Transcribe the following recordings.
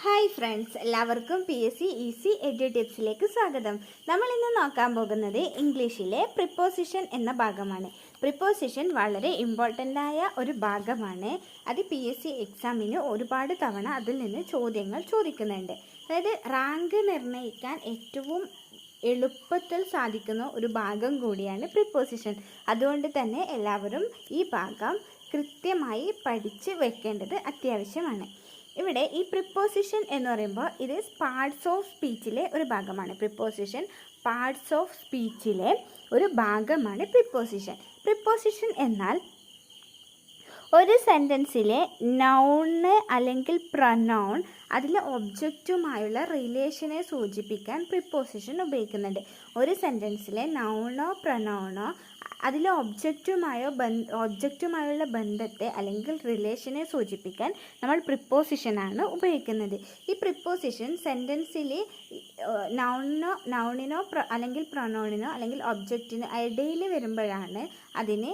Hi friends, എല്ലാവർക്കും PSC easy edu ടിപ്സിലേക്ക് സ്വാഗതം. നമ്മൾ ഇന്ന് നോക്കാൻ പോകുന്നത് ഇംഗ്ലീഷിലെ പ്രിപ്പോസിഷൻ എന്ന ഭാഗമാണ്. പ്രിപ്പോസിഷൻ വളരെ ഇമ്പോർട്ടൻ്റ് ആയ ഒരു ഭാഗമാണ്. അത് PSC എക്സാമിന് ഒരുപാട് തവണ അതിൽ നിന്ന് ചോദ്യങ്ങൾ ചോദിക്കുന്നുണ്ട്. അതായത് റാങ്ക് നിർണ്ണയിക്കാൻ ഏറ്റവും എളുപ്പത്തിൽ സാധിക്കുന്ന ഒരു ഭാഗം കൂടിയാണ് പ്രിപ്പോസിഷൻ. അതുകൊണ്ട് തന്നെ എല്ലാവരും ഈ ഭാഗം കൃത്യമായി പഠിച്ച് വെക്കേണ്ടത് അത്യാവശ്യമാണ്. ഇവിടെ ഈ പ്രിപ്പോസിഷൻ എന്ന് പറയുമ്പോൾ ഇത് പാർട്സ് ഓഫ് സ്പീച്ചിലെ ഒരു ഭാഗമാണ്. പ്രിപ്പോസിഷൻ പാർട്സ് ഓഫ് സ്പീച്ചിലെ ഒരു ഭാഗമാണ് പ്രിപ്പോസിഷൻ. പ്രിപ്പോസിഷൻ എന്നാൽ ഒരു സെൻറ്റൻസിലെ നൗണ് അല്ലെങ്കിൽ പ്രൊനൗൺ അതിലെ ഒബ്ജക്റ്റുമായുള്ള റിലേഷനെ സൂചിപ്പിക്കാൻ പ്രിപ്പോസിഷൻ ഉപയോഗിക്കുന്നുണ്ട്. ഒരു സെൻറ്റൻസിലെ നൗണോ പ്രൊനൗണോ അതിലെ ഒബ്ജക്റ്റുമായുള്ള ബന്ധത്തെ അല്ലെങ്കിൽ റിലേഷനെ സൂചിപ്പിക്കാൻ നമ്മൾ പ്രിപ്പോസിഷനാണ് ഉപയോഗിക്കുന്നത്. ഈ പ്രിപ്പോസിഷൻ സെൻറ്റൻസിൽ നൗണിനോ അല്ലെങ്കിൽ പ്രൊനൗണിനോ അല്ലെങ്കിൽ ഒബ്ജക്റ്റിനോ ഇടയിൽ വരുമ്പോഴാണ് അതിന്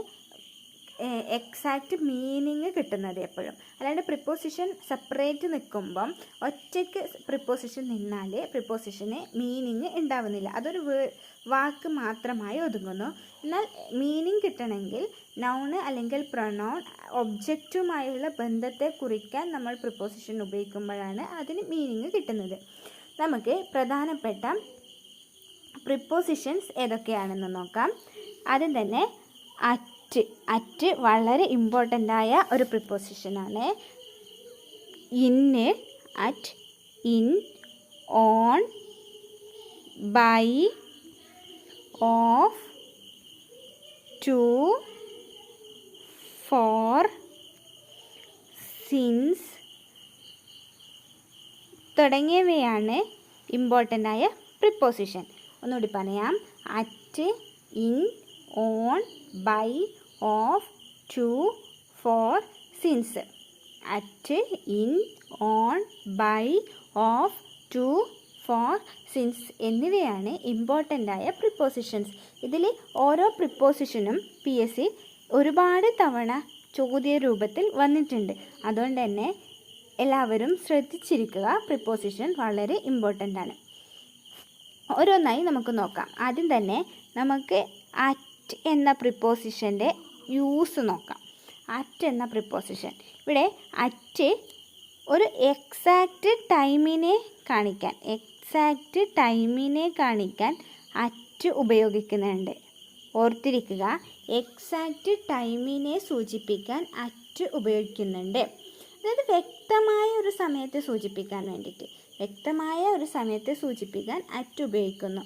എക്സാക്റ്റ് മീനിങ് കിട്ടുന്നത് എപ്പോഴും. അല്ലാണ്ട് പ്രിപ്പോസിഷൻ സെപ്പറേറ്റ് നിൽക്കുമ്പം ഒറ്റയ്ക്ക് പ്രിപ്പോസിഷൻ നിന്നാൽ പ്രിപ്പോസിഷന് മീനിങ് ഉണ്ടാവുന്നില്ല, അതൊരു വാക്ക് മാത്രമായി ഒതുങ്ങുന്നു. എന്നാൽ മീനിങ് കിട്ടണമെങ്കിൽ നൗണ് അല്ലെങ്കിൽ പ്രൊനൗൺ ഒബ്ജക്റ്റുമായുള്ള ബന്ധത്തെ കുറിക്കാൻ നമ്മൾ പ്രിപ്പോസിഷൻ ഉപയോഗിക്കുമ്പോഴാണ് അതിന് മീനിങ് കിട്ടുന്നത്. നമുക്ക് പ്രധാനപ്പെട്ട പ്രിപ്പോസിഷൻസ് ഏതൊക്കെയാണെന്ന് നോക്കാം. ആദ്യം തന്നെ അറ്റ് വളരെ ഇമ്പോർട്ടൻ്റ് ആയ ഒരു പ്രിപ്പോസിഷനാണ്. ഇന്ന്, at, in, on, by, of, to, for, since തുടങ്ങിയവയാണ് ഇമ്പോർട്ടൻ്റ് ആയ പ്രിപ്പോസിഷൻ. ഒന്നുകൂടി പറയാം. At, in, on, by, of, to, for, since. At, in, on, by, of, to, for, since എന്നിവയാണ് ഇമ്പോർട്ടൻ്റ് ആയ പ്രിപ്പോസിഷൻസ്. ഇതിൽ ഓരോ പ്രിപ്പോസിഷനും PSC ഒരുപാട് തവണ ചോദ്യ രൂപത്തിൽ വന്നിട്ടുണ്ട്. അതുകൊണ്ട് തന്നെ എല്ലാവരും ശ്രദ്ധിച്ചിരിക്കുക. പ്രിപ്പോസിഷൻ വളരെ ഇമ്പോർട്ടൻ്റ് ആണ്. ഓരോന്നായി നമുക്ക് നോക്കാം. ആദ്യം തന്നെ നമുക്ക് അറ്റ് എന്ന പ്രിപ്പോസിഷൻ്റെ യൂസ് നോക്കാം. അറ്റ് എന്ന പ്രിപ്പോസിഷൻ, ഇവിടെ അറ്റ് ഒരു എക്സാക്റ്റ് ടൈമിനെ കാണിക്കാൻ അറ്റ് ഉപയോഗിക്കുന്നുണ്ട്. ഓർത്തിരിക്കുക, എക്സാക്റ്റ് ടൈമിനെ സൂചിപ്പിക്കാൻ അറ്റ് ഉപയോഗിക്കുന്നുണ്ട്. അതായത് വ്യക്തമായ ഒരു സമയത്തെ സൂചിപ്പിക്കാൻ അറ്റ് ഉപയോഗിക്കുന്നു.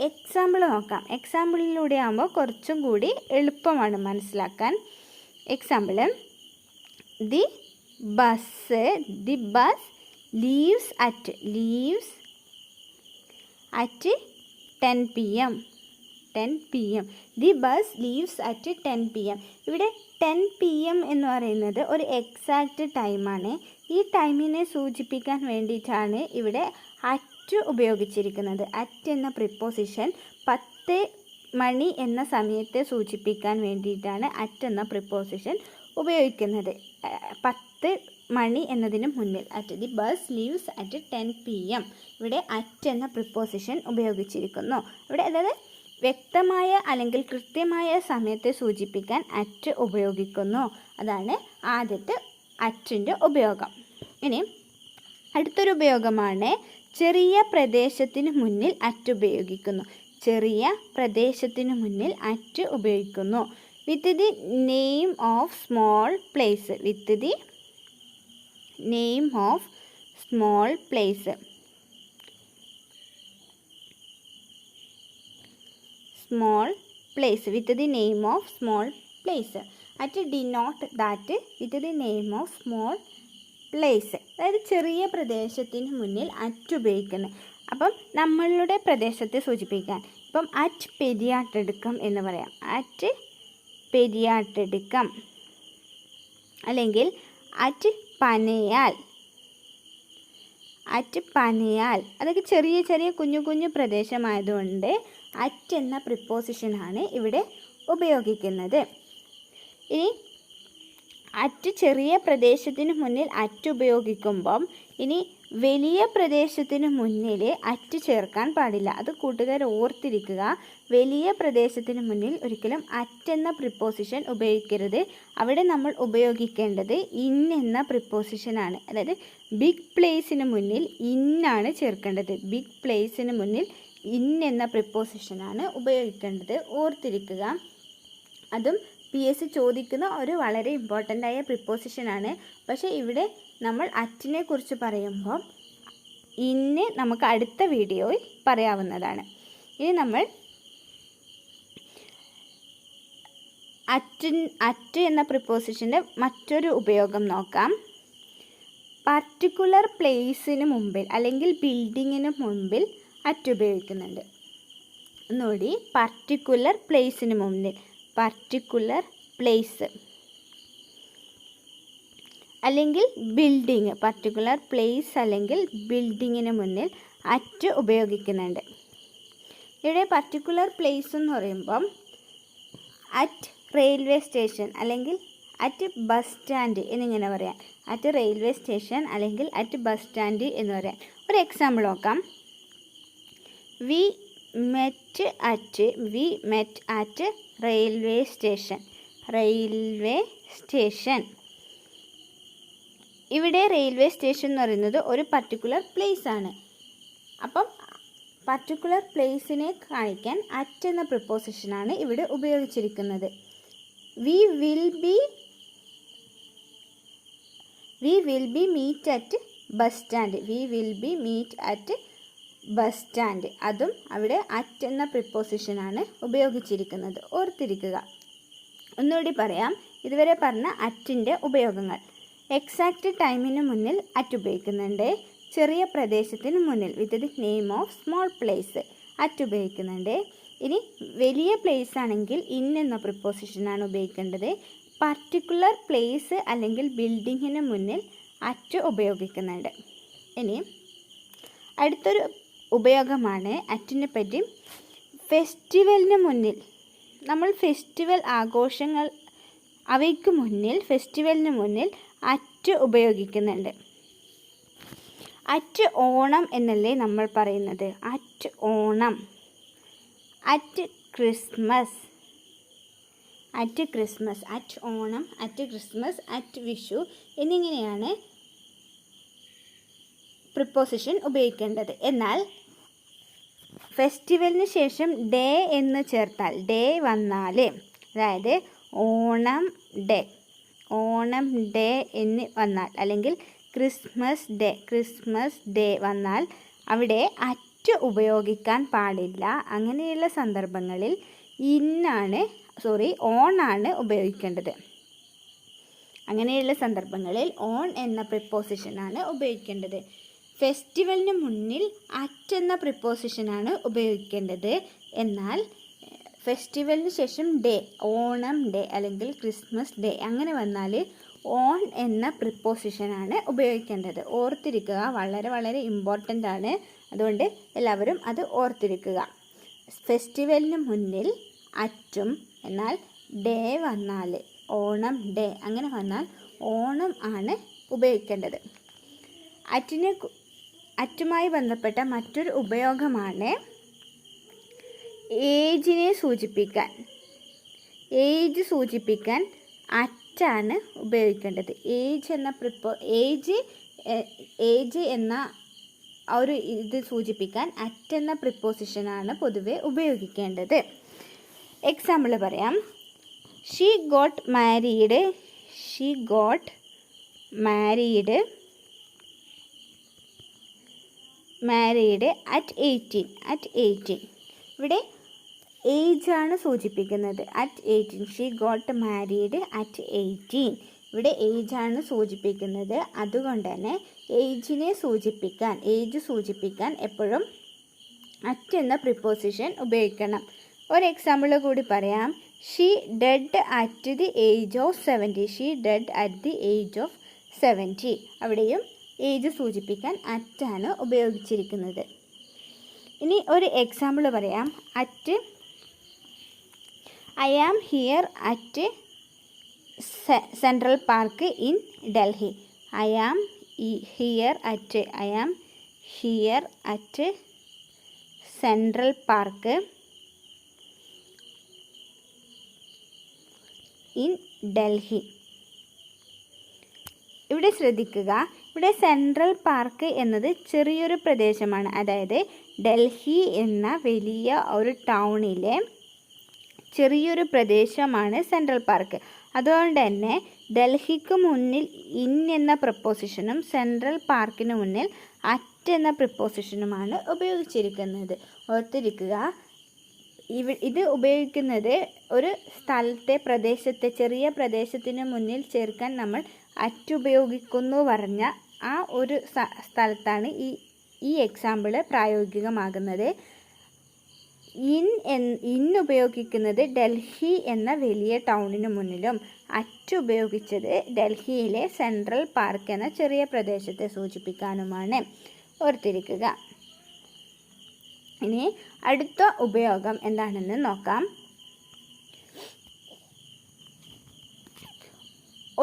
എക്സാമ്പിൾ നോക്കാം. എക്സാമ്പിളിലൂടെ ആകുമ്പോൾ കുറച്ചും കൂടി എളുപ്പമാണ് മനസ്സിലാക്കാൻ. Example, the bus leaves at 10 PM. The bus leaves at 10 PM. ഇവിടെ 10 PM എന്ന് പറയുന്നത് ഒരു എക്സാക്റ്റ് ടൈമാണ്. ഈ ടൈമിനെ സൂചിപ്പിക്കാൻ വേണ്ടിയിട്ടാണ് ഇവിടെ അറ്റ് ഉപയോഗിച്ചിരിക്കുന്നത്. അറ്റ് എന്ന പ്രിപ്പോസിഷൻ 10 മണി എന്ന സമയത്തെ സൂചിപ്പിക്കാൻ വേണ്ടിയിട്ടാണ് അറ്റ് എന്ന പ്രിപ്പോസിഷൻ ഉപയോഗിക്കുന്നത്. 10 മണി എന്നതിന് മുന്നിൽ at the bus leaves at 10 PM. ഇവിടെ അറ്റ് എന്ന പ്രിപ്പോസിഷൻ ഉപയോഗിച്ചിരിക്കുന്നു. ഇവിടെ അതായത് വ്യക്തമായ അല്ലെങ്കിൽ കൃത്യമായ സമയത്തെ സൂചിപ്പിക്കാൻ അറ്റ് ഉപയോഗിക്കുന്നു. അതാണ് ആദ്യത്തെ അറ്റിൻ്റെ ഉപയോഗം. ഇനി അടുത്തൊരു ഉപയോഗമാണ് ചെറിയ പ്രദേശത്തിന് മുന്നിൽ അറ്റ് ഉപയോഗിക്കുന്നു. With the name of small place. At denote that with the name of small place. അതായത് ചെറിയ പ്രദേശത്തിന് മുന്നിൽ അറ്റ് ഉപയോഗിക്കുന്നത്. അപ്പം നമ്മളുടെ പ്രദേശത്തെ സൂചിപ്പിക്കാൻ ഇപ്പം അറ്റ് പെരിയാട്ടെടുക്കം എന്ന് പറയാം. അറ്റ് പെരിയാട്ടെടുക്കം അല്ലെങ്കിൽ അറ്റ് പനയാൽ. അതൊക്കെ ചെറിയ ചെറിയ കുഞ്ഞു പ്രദേശമായതുകൊണ്ട് അറ്റ് എന്ന പ്രിപ്പോസിഷനാണ് ഇവിടെ ഉപയോഗിക്കുന്നത്. ഇനി അറ്റ് ചെറിയ പ്രദേശത്തിന് മുന്നിൽ അറ്റ് ഉപയോഗിക്കുമ്പം ഇനി വലിയ പ്രദേശത്തിന് മുന്നിൽ അറ്റ് ചേർക്കാൻ പാടില്ല. അത് കൂട്ടുകാർ ഓർത്തിരിക്കുക. വലിയ പ്രദേശത്തിന് മുന്നിൽ ഒരിക്കലും അറ്റ് എന്ന പ്രിപ്പോസിഷൻ ഉപയോഗിക്കരുത്. അവിടെ നമ്മൾ ഉപയോഗിക്കേണ്ടത് ഇൻ എന്ന പ്രിപ്പോസിഷനാണ്. അതായത് ബിഗ് പ്ലേസിന് മുന്നിൽ ഇന്നാണ് ചേർക്കേണ്ടത്. ബിഗ് പ്ലേസിന് മുന്നിൽ ഇൻ എന്ന പ്രിപ്പോസിഷനാണ് ഉപയോഗിക്കേണ്ടത്. ഓർത്തിരിക്കുക. അതും PSC ചോദിക്കുന്ന ഒരു വളരെ ഇമ്പോർട്ടൻ്റ് ആയ പ്രിപ്പോസിഷനാണ്. പക്ഷേ ഇവിടെ നമ്മൾ അറ്റിനെ കുറിച്ച് പറയുമ്പോൾ ഇന്ന് നമുക്ക് അടുത്ത വീഡിയോയിൽ പറയാവുന്നതാണ്. ഇനി നമ്മൾ അറ്റ് എന്ന പ്രിപ്പോസിഷൻ്റെ മറ്റൊരു ഉപയോഗം നോക്കാം. പർട്ടിക്കുലർ പ്ലേസിന് മുമ്പിൽ അല്ലെങ്കിൽ ബിൽഡിങ്ങിന് മുമ്പിൽ അറ്റ് ഉപയോഗിക്കുന്നുണ്ട്. ഒന്നുകൂടി, പർട്ടിക്കുലർ പ്ലേസിന് മുമ്പിൽ, പർട്ടിക്കുലർ പ്ലേസ് അല്ലെങ്കിൽ ബിൽഡിങ്, പർട്ടിക്കുലർ പ്ലേസ് അല്ലെങ്കിൽ ബിൽഡിങ്ങിന് മുന്നിൽ അറ്റ് ഉപയോഗിക്കുന്നുണ്ട്. ഇവിടെ പർട്ടിക്കുലർ പ്ലേസ് എന്ന് പറയുമ്പം അറ്റ് റെയിൽവേ സ്റ്റേഷൻ അല്ലെങ്കിൽ അറ്റ് ബസ് സ്റ്റാൻഡ് എന്നിങ്ങനെ പറയാം. അറ്റ് റെയിൽവേ സ്റ്റേഷൻ അല്ലെങ്കിൽ അറ്റ് ബസ് സ്റ്റാൻഡ് എന്ന് പറയാം. ഒരു എക്സാമ്പിൾ നോക്കാം. We met at railway station. Railway station. ഇവിടെ റെയിൽവേ സ്റ്റേഷൻ എന്ന് പറയുന്നത് ഒരു പർട്ടിക്കുലർ പ്ലേസ് ആണ്. അപ്പം പർട്ടിക്കുലർ പ്ലേസിനെ കാണിക്കാൻ അറ്റ് എന്ന പ്രിപ്പോസിഷനാണ് ഇവിടെ ഉപയോഗിച്ചിരിക്കുന്നത്. We will be meet at bus stand. We will be meet at bus stand. അതും അവിടെ അറ്റ് എന്ന പ്രിപ്പോസിഷനാണ് ഉപയോഗിച്ചിരിക്കുന്നത്. ഓർത്തിരിക്കുക. ഒന്നുകൂടി പറയാം. ഇതുവരെ പറഞ്ഞ അറ്റിൻ്റെ ഉപയോഗങ്ങൾ. എക്സാക്റ്റ് ടൈമിന് മുന്നിൽ അറ്റ് ഉപയോഗിക്കുന്നുണ്ട്. ചെറിയ പ്രദേശത്തിന് മുന്നിൽ with the name of small place at ഉപയോഗിക്കുന്നുണ്ട്. ഇനി വലിയ പ്ലേസ് ആണെങ്കിൽ ഇൻ എന്ന പ്രിപ്പോസിഷനാണ് ഉപയോഗിക്കേണ്ടത്. പർട്ടിക്കുലർ പ്ലേസ് അല്ലെങ്കിൽ ബിൽഡിങ്ങിന് മുന്നിൽ അറ്റ് ഉപയോഗിക്കുന്നുണ്ട്. ഇനി അടുത്തൊരു ഉപയോഗമാണ് അറ്റിനെ പറ്റി. ഫെസ്റ്റിവലിന് മുന്നിൽ, നമ്മൾ ഫെസ്റ്റിവൽ ആഘോഷങ്ങൾ അവയ്ക്ക് മുന്നിൽ, ഫെസ്റ്റിവലിന് മുന്നിൽ അറ്റ് ഉപയോഗിക്കുന്നുണ്ട്. അറ്റ് ഓണം എന്നല്ലേ നമ്മൾ പറയുന്നത്. At Onam, at Christmas, at Christmas, at Onam, at Christmas, at Vishu എന്നിങ്ങനെയാണ് പ്രിപ്പോസിഷൻ ഉപയോഗിക്കേണ്ടത്. എന്നാൽ ഫെസ്റ്റിവലിന് ശേഷം ഡേ എന്ന് ചേർത്താൽ, ഡേ വന്നാൽ, അതായത് ഓണം ഡേ എന്ന് വന്നാൽ അല്ലെങ്കിൽ ക്രിസ്മസ് ഡേ വന്നാൽ അവിടെ അറ്റ് ഉപയോഗിക്കാൻ പാടില്ല. അങ്ങനെയുള്ള സന്ദർഭങ്ങളിൽ ഓണാണ് ഉപയോഗിക്കേണ്ടത്. അങ്ങനെയുള്ള സന്ദർഭങ്ങളിൽ ഓൺ എന്ന പ്രിപ്പോസിഷനാണ് ഉപയോഗിക്കേണ്ടത്. ഫെസ്റ്റിവലിന് മുന്നിൽ അറ്റ് എന്ന പ്രിപ്പോസിഷനാണ് ഉപയോഗിക്കേണ്ടത്. എന്നാൽ ഫെസ്റ്റിവലിന് ശേഷം ഡേ, ഓണം ഡേ അല്ലെങ്കിൽ ക്രിസ്മസ് ഡേ അങ്ങനെ വന്നാൽ ഓൺ എന്ന പ്രിപ്പോസിഷനാണ് ഉപയോഗിക്കേണ്ടത്. ഓർത്തിരിക്കുക. വളരെ വളരെ ഇമ്പോർട്ടൻ്റ് ആണ്. അതുകൊണ്ട് എല്ലാവരും അത് ഓർത്തിരിക്കുക. ഫെസ്റ്റിവലിന് മുന്നിൽ അറ്റും, എന്നാൽ ഡേ വന്നാൽ, ഓണം ഡേ അങ്ങനെ വന്നാൽ ഓണം ആണ് ഉപയോഗിക്കേണ്ടത്. അറ്റുമായി ബന്ധപ്പെട്ട മറ്റൊരു ഉപയോഗമാണ് ഏജിനെ സൂചിപ്പിക്കാൻ. ഏജ് സൂചിപ്പിക്കാൻ അറ്റാണ് ഉപയോഗിക്കേണ്ടത്. ഏജ് എന്ന ഒരു ഇത് സൂചിപ്പിക്കാൻ അറ്റ് എന്ന പ്രിപ്പോസിഷനാണ് പൊതുവെ ഉപയോഗിക്കേണ്ടത്. എക്സാമ്പിൾ പറയാം. She got married at 18. ഇവിടെ ഏജാണ് സൂചിപ്പിക്കുന്നത്. At 18. She got married at 18. ഇവിടെ ഏജാണ് സൂചിപ്പിക്കുന്നത്. അതുകൊണ്ട് തന്നെ ഏജ് സൂചിപ്പിക്കാൻ എപ്പോഴും അറ്റ് എന്ന പ്രിപ്പോസിഷൻ ഉപയോഗിക്കണം. ഒരു എക്സാമ്പിൾ കൂടി പറയാം. She dead at the age of 70. She dead at the age of 70. അവിടെയും ഏജ് സൂചിപ്പിക്കാൻ അറ്റാണ് ഉപയോഗിച്ചിരിക്കുന്നത്. ഇനി ഒരു എക്സാമ്പിൾ പറയാം. I am here at central park in Delhi. I am here at central park in Delhi. ഇവിടെ ശ്രദ്ധിക്കുക, ഇവിടെ സെൻട്രൽ പാർക്ക് എന്നത് ചെറിയൊരു പ്രദേശമാണ്. അതായത് ഡൽഹി എന്ന വലിയ ഒരു ടൗണിലെ ചെറിയൊരു പ്രദേശമാണ് സെൻട്രൽ പാർക്ക്. അതുകൊണ്ട് തന്നെ ഡൽഹിക്ക് മുന്നിൽ ഇൻ എന്ന പ്രിപ്പോസിഷനും സെൻട്രൽ പാർക്കിന് മുന്നിൽ അറ്റ് എന്ന പ്രിപ്പോസിഷനുമാണ് ഉപയോഗിച്ചിരിക്കുന്നത്. ഓർത്തിരിക്കുക, ഇത് ഉപയോഗിക്കുന്നത് ഒരു പ്രദേശത്തെ ചെറിയ പ്രദേശത്തിന് മുന്നിൽ ചേർക്കാൻ നമ്മൾ അറ്റ് ഉപയോഗിക്കുന്നു പറഞ്ഞ ആ ഒരു സ്ഥലത്താണ് ഈ എക്സാമ്പിൾ പ്രായോഗികമാകുന്നത്. ഇൻ ഉപയോഗിക്കുന്നത് ഡൽഹി എന്ന വലിയ ടൗണിന് മുന്നിലും അറ്റ് ഉപയോഗിച്ചത് ഡൽഹിയിലെ സെൻട്രൽ പാർക്ക് എന്ന ചെറിയ പ്രദേശത്തെ സൂചിപ്പിക്കാനുമാണ്. ഓർത്തിരിക്കുക. ഇനി അടുത്ത ഉപയോഗം എന്താണെന്ന് നോക്കാം.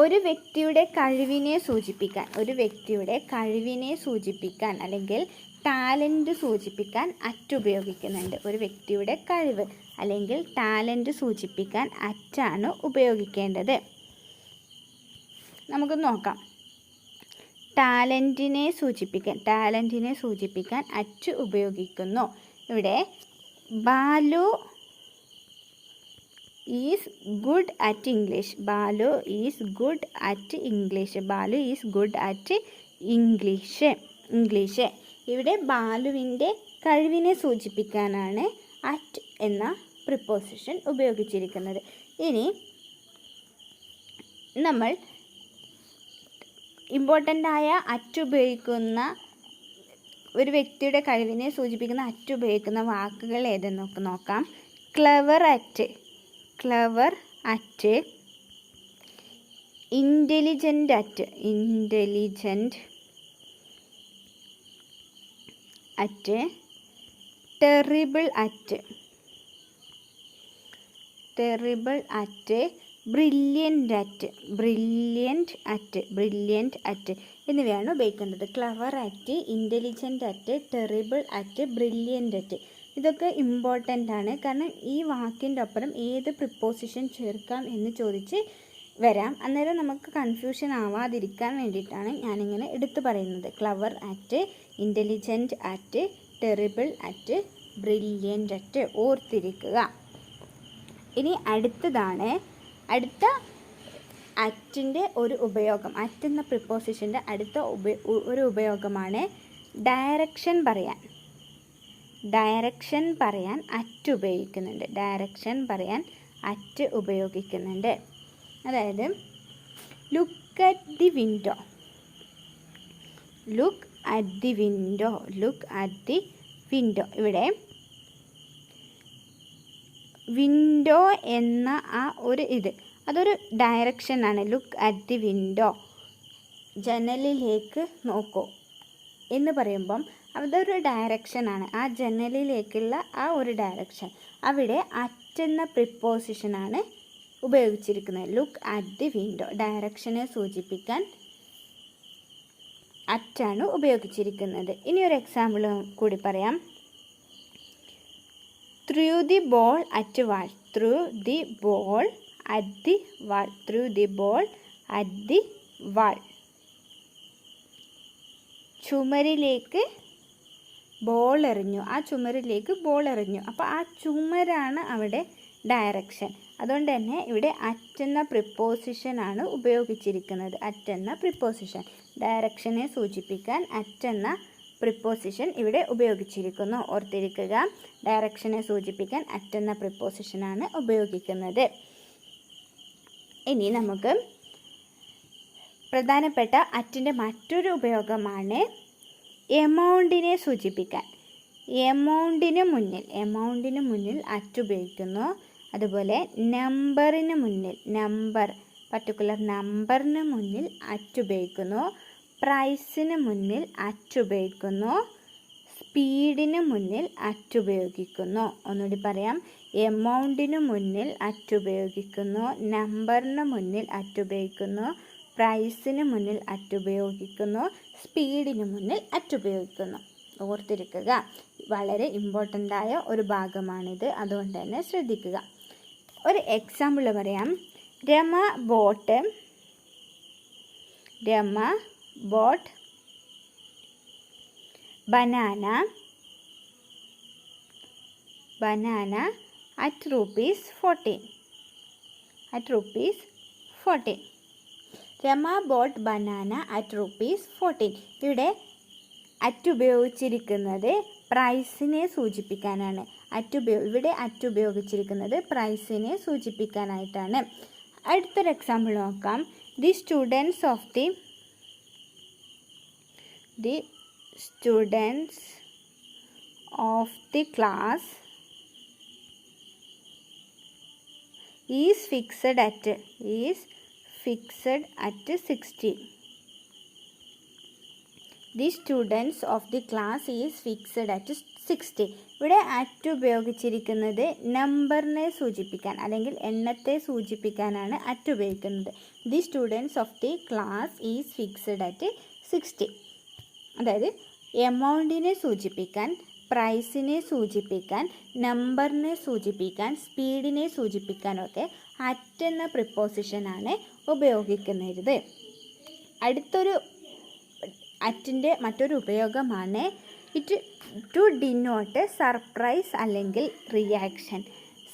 ഒരു വ്യക്തിയുടെ കഴിവിനെ സൂചിപ്പിക്കാൻ അല്ലെങ്കിൽ ടാലൻറ്റ് സൂചിപ്പിക്കാൻ അറ്റ് ഉപയോഗിക്കുന്നുണ്ട്. ഒരു വ്യക്തിയുടെ കഴിവ് അല്ലെങ്കിൽ ടാലൻറ്റ് സൂചിപ്പിക്കാൻ അറ്റാണ് ഉപയോഗിക്കേണ്ടത്. നമുക്ക് നോക്കാം. ടാലൻറ്റിനെ സൂചിപ്പിക്കാൻ അറ്റ് ഉപയോഗിക്കുന്നു. ഇവിടെ Balu is good at English. ഇവിടെ ബാലുവിൻ്റെ കഴിവിനെ സൂചിപ്പിക്കാനാണ് അറ്റ് എന്ന പ്രിപ്പോസിഷൻ ഉപയോഗിച്ചിരിക്കുന്നത്. ഇനി നമ്മൾ ഇമ്പോർട്ടൻ്റായ അറ്റ് ഉപയോഗിക്കുന്ന ഒരു വ്യക്തിയുടെ കഴിവിനെ സൂചിപ്പിക്കുന്ന അറ്റ് ഉപയോഗിക്കുന്ന വാക്കുകൾ ഏതെന്നൊക്കെ നോക്കാം. Clever at, intelligent at, terrible at, brilliant at എന്നിവയാണ് ഉപയോഗിക്കേണ്ടത്. Clever at, intelligent at, terrible at, brilliant at. ഇതൊക്കെ ഇമ്പോർട്ടൻ്റ് ആണ്. കാരണം ഈ വാക്കിൻ്റെ ഒപ്പം ഏത് പ്രിപ്പോസിഷൻ ചേർക്കാം എന്ന് ചോദിച്ച് വരാം. അന്നേരം നമുക്ക് കൺഫ്യൂഷൻ ആവാതിരിക്കാൻ വേണ്ടിയിട്ടാണ് ഞാനിങ്ങനെ എടുത്തു പറയുന്നത്. Clever at, intelligent at, terrible at, brilliant at. ഓർത്തിരിക്കുക. ഇനി അടുത്ത അറ്റിൻ്റെ ഒരു ഉപയോഗം, അറ്റ് എന്ന പ്രിപ്പോസിഷൻ്റെ അടുത്ത ഒരു ഉപയോഗമാണ് ഡയറക്ഷൻ പറയാൻ അറ്റ് ഉപയോഗിക്കുന്നുണ്ട്. അതായത് ലുക്ക് അറ്റ് ദി വിൻഡോ. ഇവിടെ വിൻഡോ എന്ന ആ ഒരു അതൊരു ഡയറക്ഷനാണ്. ലുക്ക് അറ്റ് ദി വിൻഡോ, ജനലിലേക്ക് നോക്കൂ എന്ന് പറയുമ്പം അതൊരു ഡയറക്ഷനാണ്. ആ ജനലിലേക്കുള്ള ആ ഒരു ഡയറക്ഷൻ. അവിടെ അറ്റ് എന്ന പ്രിപ്പോസിഷനാണ് ഉപയോഗിച്ചിരിക്കുന്നത്. ലുക്ക് അറ്റ് ദി വിൻഡോ, ഡയറക്ഷനെ സൂചിപ്പിക്കാൻ അറ്റാണ് ഉപയോഗിച്ചിരിക്കുന്നത്. ഇനി ഒരു എക്സാമ്പിൾ കൂടി പറയാം. Threw the ball at wall. ചുമരിലേക്ക് ബോൾ എറിഞ്ഞു. അപ്പോൾ ആ ചുമരാണ് അവിടെ ഡയറക്ഷൻ. അതുകൊണ്ട് തന്നെ ഇവിടെ അറ്റ് എന്ന പ്രിപ്പോസിഷനാണ് ഉപയോഗിച്ചിരിക്കുന്നത്. ഡയറക്ഷനെ സൂചിപ്പിക്കാൻ അറ്റ് എന്ന പ്രിപ്പോസിഷൻ ഇവിടെ ഉപയോഗിച്ചിരിക്കുന്നു. ഓർത്തിരിക്കുക, ഡയറക്ഷനെ സൂചിപ്പിക്കാൻ അറ്റ് എന്ന പ്രിപ്പോസിഷനാണ് ഉപയോഗിക്കുന്നത്. ഇനി നമുക്ക് പ്രധാനപ്പെട്ട അറ്റിൻ്റെ മറ്റൊരു ഉപയോഗമാണ് എമൗണ്ടിനെ സൂചിപ്പിക്കാൻ. എമൗണ്ടിന് മുന്നിൽ അറ്റ് ഉപയോഗിക്കുന്നു. അതുപോലെ പർട്ടിക്കുലർ നമ്പറിന് മുന്നിൽ അറ്റ് ഉപയോഗിക്കുന്നു. പ്രൈസിന് മുന്നിൽ അറ്റ് ഉപയോഗിക്കുന്നു. സ്പീഡിന് മുന്നിൽ അറ്റ് ഉപയോഗിക്കുന്നു. ഒന്നുകൂടി പറയാം. എമൗണ്ടിന് മുന്നിൽ അറ്റ് ഉപയോഗിക്കുന്നു, നമ്പറിന് മുന്നിൽ അറ്റ് ഉപയോഗിക്കുന്നു, പ്രൈസിന് മുന്നിൽ അറ്റ് ഉപയോഗിക്കുന്നു, സ്പീഡിന് മുന്നിൽ അറ്റ് ഉപയോഗിക്കുന്നു. ഓർത്തിരിക്കുക, വളരെ ഇമ്പോർട്ടൻ്റ് ആയ ഒരു ഭാഗമാണിത്, അതുകൊണ്ട് തന്നെ ശ്രദ്ധിക്കുക. ഒരു എക്സാമ്പിൾ പറയാം. Rama boat banana at rupees 14. Rama boat banana at rupees 14. ഇവിടെ അറ്റ് ഉപയോഗിച്ചിരിക്കുന്നത് പ്രൈസിനെ സൂചിപ്പിക്കാനാണ്. ഇവിടെ അറ്റ് ഉപയോഗിച്ചിരിക്കുന്നത് പ്രൈസിനെ സൂചിപ്പിക്കാനായിട്ടാണ്. അടുത്തൊരു എക്സാമ്പിൾ നോക്കാം. The students of the class is fixed at 60. The students of the class is fixed at 60. ഇവിടെ അറ്റ് ഉപയോഗിച്ചിരിക്കുന്നത് നമ്പറിനെ സൂചിപ്പിക്കാൻ അല്ലെങ്കിൽ എണ്ണത്തെ സൂചിപ്പിക്കാനാണ് അറ്റ് ഉപയോഗിക്കുന്നത്. The students of the class is fixed at 60. അതായത് എമൗണ്ടിനെ സൂചിപ്പിക്കാൻ, പ്രൈസിനെ സൂചിപ്പിക്കാൻ, നമ്പറിനെ സൂചിപ്പിക്കാൻ, സ്പീഡിനെ സൂചിപ്പിക്കാനൊക്കെ അറ്റ് എന്ന പ്രിപ്പോസിഷനാണ് ഉപയോഗിക്കുന്നത്. അടുത്തൊരു അറ്റിൻ്റെ മറ്റൊരു ഉപയോഗമാണ് ഇറ്റ് ടു ഡിനോട്ട് സർപ്രൈസ് അല്ലെങ്കിൽ റിയാക്ഷൻ.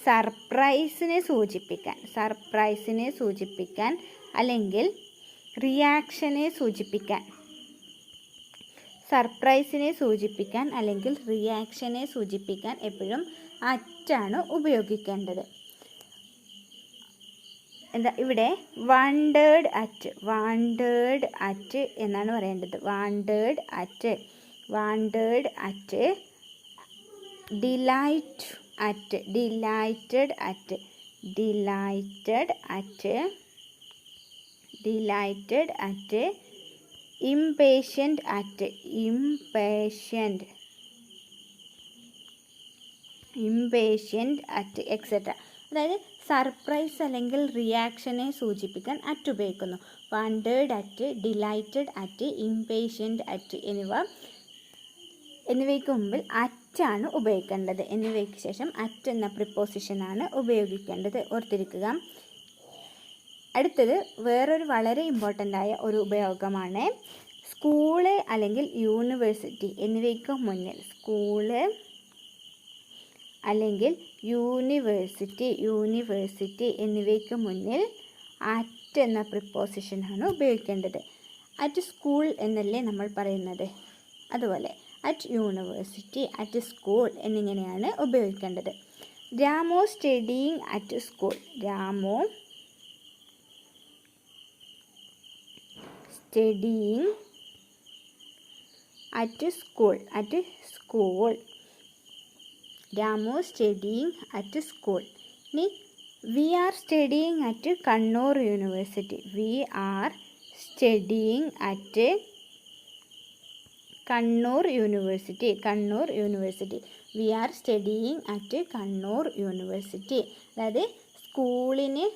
സർപ്രൈസിനെ സൂചിപ്പിക്കാൻ അല്ലെങ്കിൽ റിയാക്ഷനെ സൂചിപ്പിക്കാൻ. സർപ്രൈസിനെ സൂചിപ്പിക്കാൻ അല്ലെങ്കിൽ റിയാക്ഷനെ സൂചിപ്പിക്കാൻ എപ്പോഴും അറ്റാണ് ഉപയോഗിക്കേണ്ടത്. ഇവിടെ വണ്ടേർഡ് അറ്റ് എന്നാണ് പറയേണ്ടത്. Wondered at, delighted at, impatient at etc. അതായത് സർപ്രൈസ് അല്ലെങ്കിൽ റിയാക്ഷനെ സൂചിപ്പിക്കാൻ അറ്റ് ഉപയോഗിക്കുന്നു. Wondered at, delighted at, impatient at എന്നിവയ്ക്ക് മുമ്പിൽ അറ്റാണ് ഉപയോഗിക്കേണ്ടത്. എന്നിവയ്ക്ക് ശേഷം അറ്റ് എന്ന പ്രിപ്പോസിഷനാണ് ഉപയോഗിക്കേണ്ടത്. ഓർത്തിരിക്കുക. അടുത്തത് വേറൊരു വളരെ ഇമ്പോർട്ടൻ്റ് ആയ ഒരു ഉപയോഗമാണ്. സ്കൂള് അല്ലെങ്കിൽ യൂണിവേഴ്സിറ്റി എന്നിവയ്ക്ക് മുന്നിൽ യൂണിവേഴ്സിറ്റി എന്നിവയ്ക്ക് മുന്നിൽ അറ്റ് എന്ന പ്രിപ്പോസിഷനാണ് ഉപയോഗിക്കേണ്ടത്. അറ്റ് സ്കൂൾ എന്നല്ലേ നമ്മൾ പറയുന്നത്, അതുപോലെ അറ്റ് യൂണിവേഴ്സിറ്റി, അറ്റ് സ്കൂൾ എന്നിങ്ങനെയാണ് ഉപയോഗിക്കേണ്ടത്. Ramu studying at school. Studying at school. Ramu studying at school. ഇനി we are studying at Kannur university. We are studying at Kannur university. We are studying at Kannur university. അതായത് സ്കൂളിന്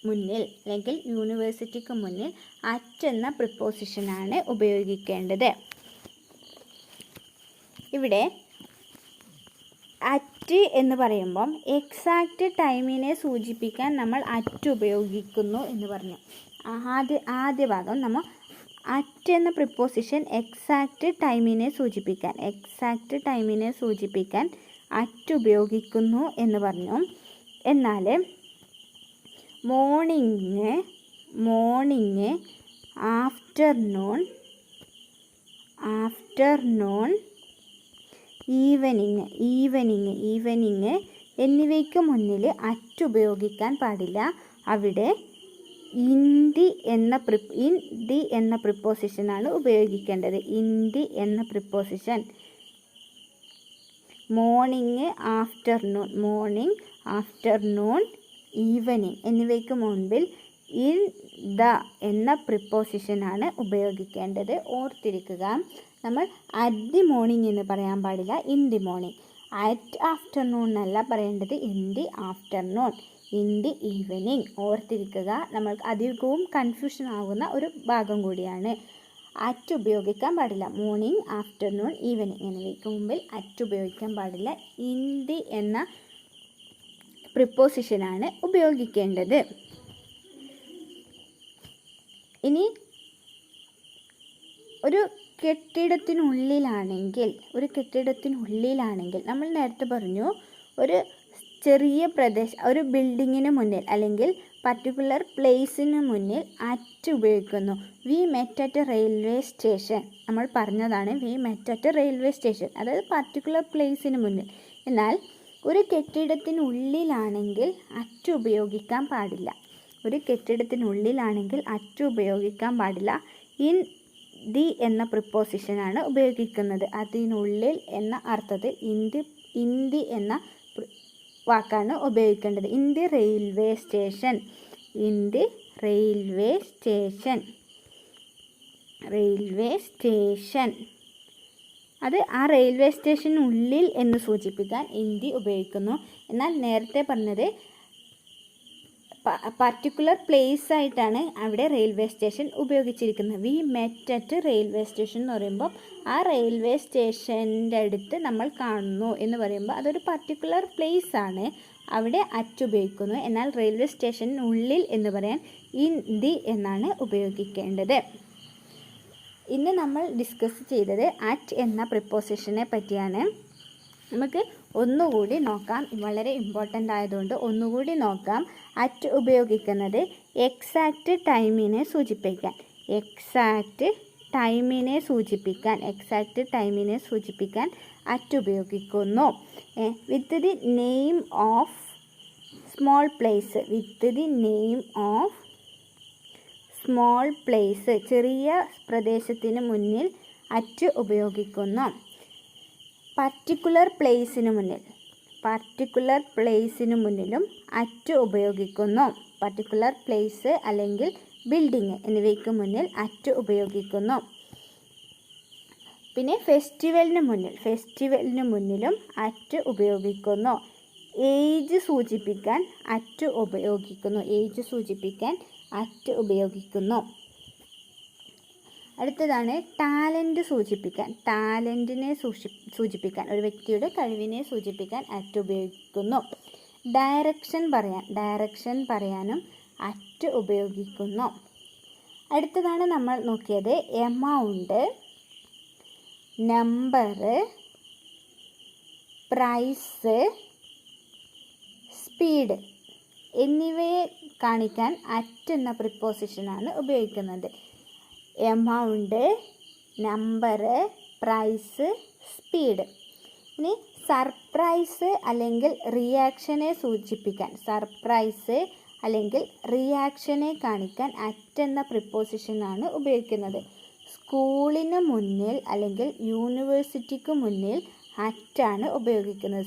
മുന്നിൽ അല്ലെങ്കിൽ യൂണിവേഴ്സിറ്റിക്ക് മുന്നിൽ അറ്റ് എന്ന പ്രിപ്പോസിഷനാണ് ഉപയോഗിക്കേണ്ടത്. ഇവിടെ അറ്റ് എന്ന് പറയുമ്പം എക്സാക്റ്റ് ടൈമിനെ സൂചിപ്പിക്കാൻ നമ്മൾ അറ്റ് ഉപയോഗിക്കുന്നു എന്ന് പറഞ്ഞു. ആദ്യ ഭാഗം നമ്മൾ അറ്റ് എന്ന പ്രിപ്പോസിഷൻ എക്സാക്റ്റ് ടൈമിനെ സൂചിപ്പിക്കാൻ അറ്റ് ഉപയോഗിക്കുന്നു എന്ന് പറഞ്ഞു. എന്നാൽ മോർണിംഗ്, ആഫ്റ്റർനൂൺ, ഈവനിങ് എന്നിവയ്ക്ക് മുന്നിൽ അറ്റ് ഉപയോഗിക്കാൻ പാടില്ല. അവിടെ ഇൻ ദി എന്ന പ്രിപ്പോസിഷനാണ് ഉപയോഗിക്കേണ്ടത്. ഇൻ ദി എന്ന പ്രിപ്പോസിഷൻ. മോർണിംഗ്, ആഫ്റ്റർനൂൺ, ഈവനിങ് എന്നിവയ്ക്ക് മുൻപിൽ ഇൻ ദ എന്ന പ്രിപ്പോസിഷനാണ് ഉപയോഗിക്കേണ്ടത്. ഓർത്തിരിക്കുക, നമ്മൾ അറ്റ് ദി മോർണിംഗ് എന്ന് പറയാൻ പാടില്ല, in the morning. At afternoon എന്നല്ല പറയേണ്ടത്, in the afternoon, in the evening. ഓർത്തിരിക്കുക, നമ്മൾക്ക് അധികവും കൺഫ്യൂഷൻ ആകുന്ന ഒരു ഭാഗം കൂടിയാണ്. അറ്റ് ഉപയോഗിക്കാൻ പാടില്ല. മോർണിംഗ്, ആഫ്റ്റർനൂൺ, ഈവനിങ് എന്നിവയ്ക്ക് മുമ്പിൽ അറ്റ് ഉപയോഗിക്കാൻ പാടില്ല. ഇൻ ദി എന്ന പ്രിപ്പോസിഷനാണ് ഉപയോഗിക്കേണ്ടത്. ഇനി ഒരു കെട്ടിടത്തിനുള്ളിലാണെങ്കിൽ നമ്മൾ നേരത്തെ പറഞ്ഞു, ഒരു ചെറിയ പ്രദേശം, ഒരു ബിൽഡിങ്ങിന് മുന്നിൽ അല്ലെങ്കിൽ പർട്ടിക്കുലർ പ്ലേസിന് മുന്നിൽ അറ്റ് ഉപയോഗിക്കുന്നു. We met at railway station, നമ്മൾ പറഞ്ഞതാണ് we met at railway station, അതായത് പർട്ടിക്കുലർ പ്ലേസിന് മുന്നിൽ. എന്നാൽ ഒരു കെട്ടിടത്തിനുള്ളിലാണെങ്കിൽ അറ്റ് ഉപയോഗിക്കാൻ പാടില്ല. ഇൻ ദി എന്ന പ്രിപ്പോസിഷനാണ് ഉപയോഗിക്കുന്നത്. അതിനുള്ളിൽ എന്ന അർത്ഥത്തിൽ ഇൻ ദി എന്ന വാക്കാണ് ഉപയോഗിക്കേണ്ടത്. ഇൻ ദി റെയിൽവേ സ്റ്റേഷൻ, അത് ആ റെയിൽവേ സ്റ്റേഷനുള്ളിൽ എന്ന് സൂചിപ്പിക്കാൻ ഇൻ ദി ഉപയോഗിക്കുന്നു. എന്നാൽ നേരത്തെ പറഞ്ഞത് പർട്ടിക്കുലർ പ്ലേസ് ആയിട്ടാണ് അവിടെ റെയിൽവേ സ്റ്റേഷൻ ഉപയോഗിച്ചിരിക്കുന്നത്. We met at railway station എന്ന് പറയുമ്പോൾ ആ റെയിൽവേ സ്റ്റേഷൻ്റെ അടുത്ത് നമ്മൾ കാണുന്നു എന്ന് പറയുമ്പോൾ അതൊരു പർട്ടിക്കുലർ പ്ലേസ് ആണ്, അവിടെ അറ്റ് ഉപയോഗിക്കുന്നു. എന്നാൽ റെയിൽവേ സ്റ്റേഷനുള്ളിൽ എന്ന് പറയാൻ ഇൻ ദി എന്നാണ് ഉപയോഗിക്കേണ്ടത്. ഇന്ന് നമ്മൾ ഡിസ്കസ് ചെയ്തത് അറ്റ് എന്ന പ്രിപ്പോസിഷനെ പറ്റിയാണ്. നമുക്ക് ഒന്നുകൂടി നോക്കാം, വളരെ ഇമ്പോർട്ടൻ്റ് ആയതുകൊണ്ട് ഒന്നുകൂടി നോക്കാം. അറ്റ് ഉപയോഗിക്കുന്നത് എക്സാക്റ്റ് ടൈമിനെ സൂചിപ്പിക്കാൻ അറ്റ് ഉപയോഗിക്കുന്നു. With the name of small place, ചെറിയ പ്രദേശത്തിന് മുന്നിൽ അറ്റ് ഉപയോഗിക്കുന്നു. പർട്ടിക്കുലർ പ്ലേസിന് മുന്നിലും അറ്റ് ഉപയോഗിക്കുന്നു. പർട്ടിക്കുലർ പ്ലേസ് അല്ലെങ്കിൽ ബിൽഡിംഗ് എന്നിവയ്ക്ക് മുന്നിൽ അറ്റ് ഉപയോഗിക്കുന്നു. പിന്നെ ഫെസ്റ്റിവലിന് മുന്നിലും അറ്റ് ഉപയോഗിക്കുന്നു. ഏജ് സൂചിപ്പിക്കാൻ അറ്റ് ഉപയോഗിക്കുന്നു. അടുത്തതാണ് ടാലൻറ്റ് ടാലൻറ്റിനെ സൂചിപ്പിക്കാൻ, ഒരു വ്യക്തിയുടെ കഴിവിനെ സൂചിപ്പിക്കാൻ അറ്റ് ഉപയോഗിക്കുന്നു. ഡയറക്ഷൻ പറയാനും അറ്റ് ഉപയോഗിക്കുന്നു. അടുത്തതാണ് നമ്മൾ നോക്കിയത് എമൗണ്ട്, നമ്പർ, പ്രൈസ്, സ്പീഡ് എന്നിവയെ കാണിക്കാൻ അറ്റ് എന്ന പ്രിപ്പോസിഷനാണ് ഉപയോഗിക്കുന്നത്. Amount, number, price, speed. ഇനി സർപ്രൈസ് അല്ലെങ്കിൽ റിയാക്ഷനെ കാണിക്കാൻ അറ്റ് എന്ന പ്രിപ്പോസിഷനാണ് ഉപയോഗിക്കുന്നത്. സ്കൂളിന് മുന്നിൽ അല്ലെങ്കിൽ യൂണിവേഴ്സിറ്റിക്ക് മുന്നിൽ അറ്റാണ് ഉപയോഗിക്കുന്നത്.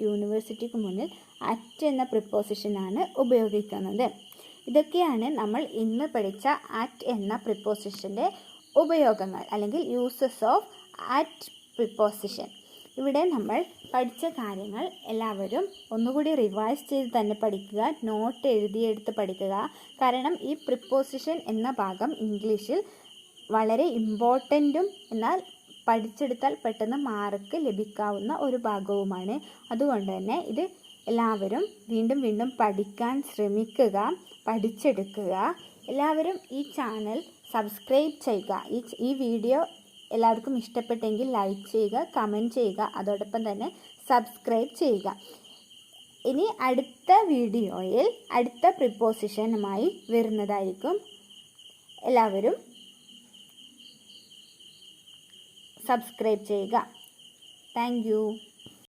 യൂണിവേഴ്സിറ്റിക്ക് മുന്നിൽ അറ്റ് എന്ന പ്രിപ്പോസിഷനാണ് ഉപയോഗിക്കുന്നത്. ഇതൊക്കെയാണ് നമ്മൾ ഇന്ന് പഠിച്ച അറ്റ് എന്ന പ്രിപ്പോസിഷൻ്റെ ഉപയോഗങ്ങൾ അല്ലെങ്കിൽ യൂസസ് ഓഫ് അറ്റ് പ്രിപ്പോസിഷൻ. ഇവിടെ നമ്മൾ പഠിച്ച കാര്യങ്ങൾ എല്ലാവരും ഒന്നുകൂടി റിവൈസ് ചെയ്ത് തന്നെ പഠിക്കുക, നോട്ട് എഴുതിയെടുത്ത് പഠിക്കുക. കാരണം ഈ പ്രിപ്പോസിഷൻ എന്ന ഭാഗം ഇംഗ്ലീഷിൽ വളരെ ഇമ്പോർട്ടൻറ്റും എന്നാൽ പഠിച്ചെടുത്താൽ പെട്ടെന്ന് മാർക്ക് ലഭിക്കാവുന്ന ഒരു ഭാഗവുമാണ്. അതുകൊണ്ട് തന്നെ ഇത് എല്ലാവരും വീണ്ടും പഠിക്കാൻ ശ്രമിക്കുക, പഠിച്ചെടുക്കുക. എല്ലാവരും ഈ ചാനൽ സബ്സ്ക്രൈബ് ചെയ്യുക. ഈ വീഡിയോ എല്ലാവർക്കും ഇഷ്ടപ്പെട്ടെങ്കിൽ ലൈക്ക് ചെയ്യുക, കമൻറ്റ് ചെയ്യുക, അതോടൊപ്പം തന്നെ സബ്സ്ക്രൈബ് ചെയ്യുക. ഇനി അടുത്ത വീഡിയോയിൽ അടുത്ത പ്രിപ്പോസിഷനുമായി വരുന്നതായിരിക്കും. എല്ലാവരും സബ്സ്ക്രൈബ് ചെയ്യുക. Thank you.